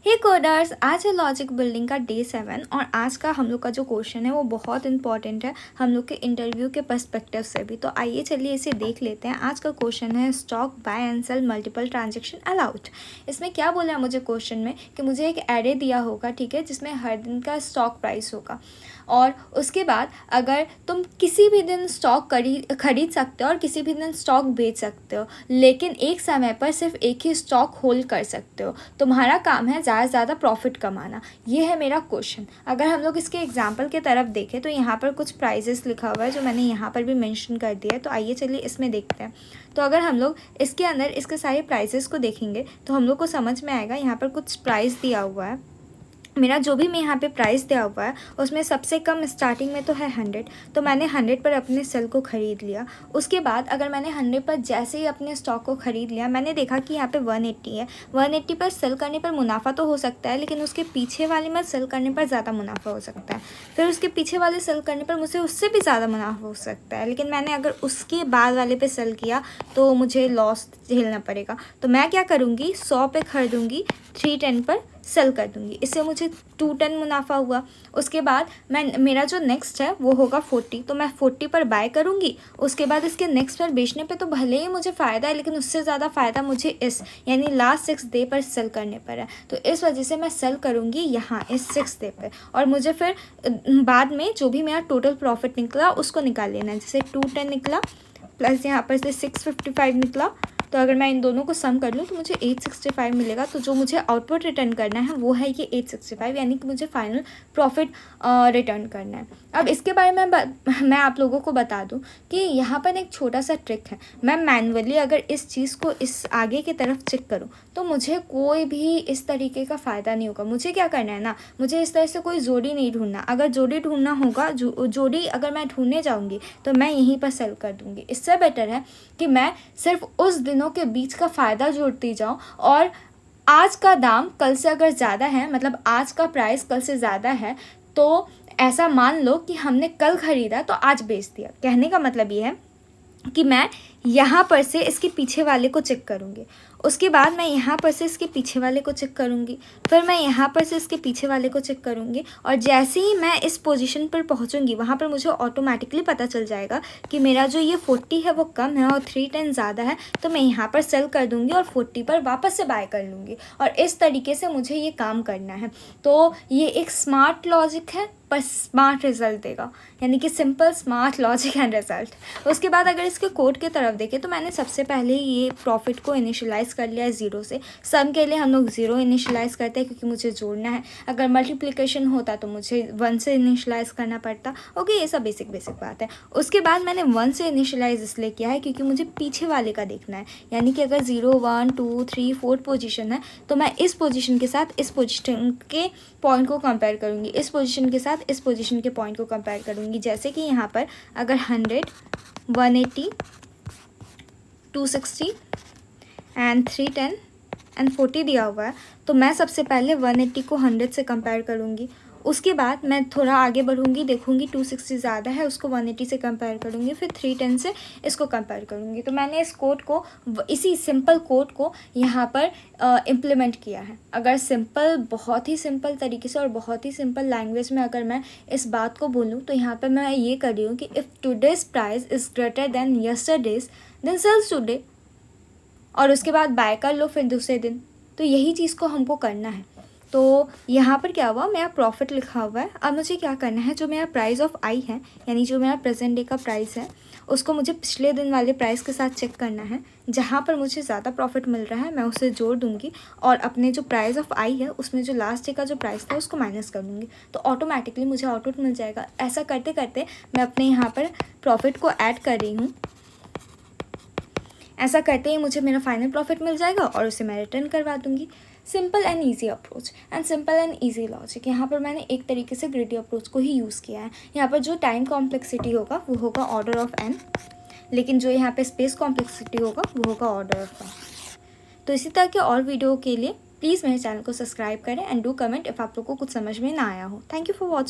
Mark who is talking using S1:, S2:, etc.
S1: हे coders, आज है logic building का डे 7 और आज का हम लोग का जो क्वेश्चन है वो बहुत इंपॉर्टेंट है हम लोग के इंटरव्यू के पर्सपेक्टिव से भी। तो आइए चलिए इसे देख लेते हैं। आज का क्वेश्चन है stock buy and sell multiple transaction allowed. इसमें क्या बोला है मुझे क्वेश्चन में कि मुझे एक एरे दिया होगा, ठीक है, जिसमें हर दिन का स्टॉक प्राइस होगा और उसके बाद अगर तुम किसी भी दिन स्टॉक खरीद सकते हो और किसी भी दिन स्टॉक बेच सकते हो, लेकिन एक समय पर सिर्फ एक ही स्टॉक होल्ड कर सकते हो। तुम्हारा काम है ज़्यादा से ज़्यादा प्रॉफिट कमाना। ये है मेरा क्वेश्चन। अगर हम लोग इसके एग्जाम्पल की तरफ देखें तो यहाँ पर कुछ प्राइजेस लिखा हुआ है जो मैंने यहाँ पर भी मेंशन कर दिया है। तो आइए चलिए इसमें देखते हैं। तो अगर हम लोग इसके अंदर इसके सारे प्राइजेस को देखेंगे तो हम लोग को समझ में आएगा। यहाँ पर कुछ प्राइस दिया हुआ है। मेरा जो भी मैं यहाँ पे प्राइस दिया हुआ है उसमें सबसे कम स्टार्टिंग में तो है 100। तो मैंने 100 पर अपने सेल को ख़रीद लिया। उसके बाद अगर मैंने 100 पर जैसे ही अपने स्टॉक को ख़रीद लिया, मैंने देखा कि यहाँ पे 180 है। 180 पर सेल करने पर मुनाफा तो हो सकता है, लेकिन उसके पीछे वाले में सेल करने पर ज़्यादा मुनाफा हो सकता है। फिर उसके पीछे वाले सेल करने पर मुझे उससे भी ज़्यादा मुनाफा हो सकता है, लेकिन मैंने अगर उसके बाद वाले पे सेल किया तो मुझे लॉस झेलना पड़ेगा। तो मैं क्या करूँगी, 100 पे खरीदूँगी, 310 पर सेल कर दूँगी। इससे मुझे 210 मुनाफा हुआ। उसके बाद मेरा जो नेक्स्ट है वो होगा 40। तो मैं 40 पर बाय करूँगी। उसके बाद इसके नेक्स्ट पर बेचने पे तो भले ही मुझे फ़ायदा है, लेकिन उससे ज़्यादा फ़ायदा मुझे इस यानी लास्ट 6 डे पर सेल करने पर है। तो इस वजह से मैं सेल करूँगी यहाँ इस 6 डे पर, और मुझे फिर बाद में जो भी मेरा टोटल प्रॉफिट निकला उसको निकाल लेना है। जैसे 210 निकला प्लस यहाँ पर से 655 निकला, तो अगर मैं इन दोनों को सम कर लूँ तो मुझे 865 मिलेगा। तो जो मुझे आउटपुट रिटर्न करना है वो है ये 865, यानी कि मुझे फाइनल प्रॉफिट रिटर्न करना है। अब इसके बारे में मैं आप लोगों को बता दूं कि यहाँ पर एक छोटा सा ट्रिक है। मैं मैनुअली अगर इस चीज़ को इस आगे की तरफ चेक करूँ तो मुझे कोई भी इस तरीके का फ़ायदा नहीं होगा। मुझे क्या करना है ना, मुझे इस तरह से कोई जोड़ी नहीं ढूंढना। अगर जोड़ी ढूंढना होगा, जोड़ी अगर मैं ढूंढने जाऊँगी तो मैं यहीं पर सेल कर दूँगी। इससे बेटर है कि मैं सिर्फ उस दिनों के बीच का फ़ायदा जोड़ती जाऊँ, और आज का दाम कल से अगर ज़्यादा है, मतलब आज का प्राइस कल से ज़्यादा है, तो ऐसा मान लो कि हमने कल ख़रीदा तो आज बेच दिया। कहने का मतलब ये है कि मैं यहाँ पर से इसके पीछे वाले को चेक करूँगी, उसके बाद मैं यहाँ पर से इसके पीछे वाले को चेक करूँगी, फिर मैं यहाँ पर से इसके पीछे वाले को चेक करूँगी, और जैसे ही मैं इस पोजीशन पर पहुँचूँगी वहाँ पर मुझे ऑटोमेटिकली पता चल जाएगा कि मेरा जो ये 40 है वो कम है और 310 ज़्यादा है। तो मैं यहाँ पर सेल कर दूँगी और 40 पर वापस से बाय कर लूँगी, और इस तरीके से मुझे ये काम करना है। तो ये एक स्मार्ट लॉजिक है पर स्मार्ट रिजल्ट देगा, यानी कि simple smart logic and result. उसके बाद अगर इसके कोड की तरफ देखें तो मैंने सबसे पहले ये प्रॉफिट को इनिशियलाइज़ कर लिया है 0 से। सम के लिए हम लोग 0 इनिशियलाइज़ करते हैं क्योंकि मुझे जोड़ना है। अगर मल्टीप्लिकेशन होता तो मुझे 1 से इनिशियलाइज़ करना पड़ता। ओके, ये सब बेसिक बात है। उसके बाद मैंने 1 से इनिशियलाइज़ इसलिए किया है क्योंकि मुझे पीछे वाले का देखना है, यानी कि अगर 0 1 2 3 4 पोजीशन है तो मैं इस पोजीशन के साथ इस पोजीशन के पॉइंट को कंपेयर करूँगी, इस पोजीशन के साथ इस पोजीशन के पॉइंट को कंपेयर करूँगी। जैसे कि यहाँ पर अगर 100 180 260 एंड 310 एंड 40 दिया हुआ है, तो मैं सबसे पहले 180 को 100 से कंपेयर करूँगी। उसके बाद मैं थोड़ा आगे बढ़ूँगी, देखूँगी 260 ज़्यादा है, उसको 180 से कंपेयर करूँगी, फिर 310 से इसको कंपेयर करूँगी। तो मैंने इस कोड को, इसी सिंपल कोड को यहाँ पर इम्प्लीमेंट किया है। अगर सिंपल, बहुत ही सिंपल तरीके से और बहुत ही सिंपल लैंग्वेज में अगर मैं इस बात को बोलूँ तो यहाँ पर मैं ये कर रही हूँ कि if today's price is greater than yesterday's then sells today, और उसके बाद बाय कर लो फिर दूसरे दिन। तो यही चीज़ को हमको करना है। तो यहाँ पर क्या हुआ, मेरा प्रॉफिट लिखा हुआ है। अब मुझे क्या करना है, जो मेरा प्राइस ऑफ आई है, यानी जो मेरा प्रेजेंट डे का प्राइस है, उसको मुझे पिछले दिन वाले प्राइस के साथ चेक करना है। जहाँ पर मुझे ज़्यादा प्रॉफिट मिल रहा है मैं उसे जोड़ दूँगी, और अपने जो प्राइस ऑफ आई है उसमें जो लास्ट डे का जो प्राइस था उसको माइनस कर दूँगी। तो ऑटोमेटिकली मुझे आउटपुट मिल जाएगा। ऐसा करते करते मैं अपने यहाँ पर प्रॉफिट को ऐड कर रही हूँ। ऐसा करते ही मुझे मेरा फाइनल प्रॉफिट मिल जाएगा और उसे मैं रिटर्न करवा दूँगी। Simple and easy approach and simple and easy logic. यहाँ पर मैंने एक तरीके से ग्रिडी अप्रोच को ही यूज़ किया है। यहाँ पर जो टाइम कॉम्प्लेक्सिटी होगा वो होगा ऑर्डर ऑफ n, लेकिन जो यहाँ पे स्पेस कॉम्प्लेक्सिटी होगा वो होगा ऑर्डर ऑफ 1। तो इसी तरह के और वीडियो के लिए प्लीज़ मेरे चैनल को सब्सक्राइब करें एंड डू कमेंट इफ़ आप लोग को कुछ समझ में ना आया हो। Thank you for watching.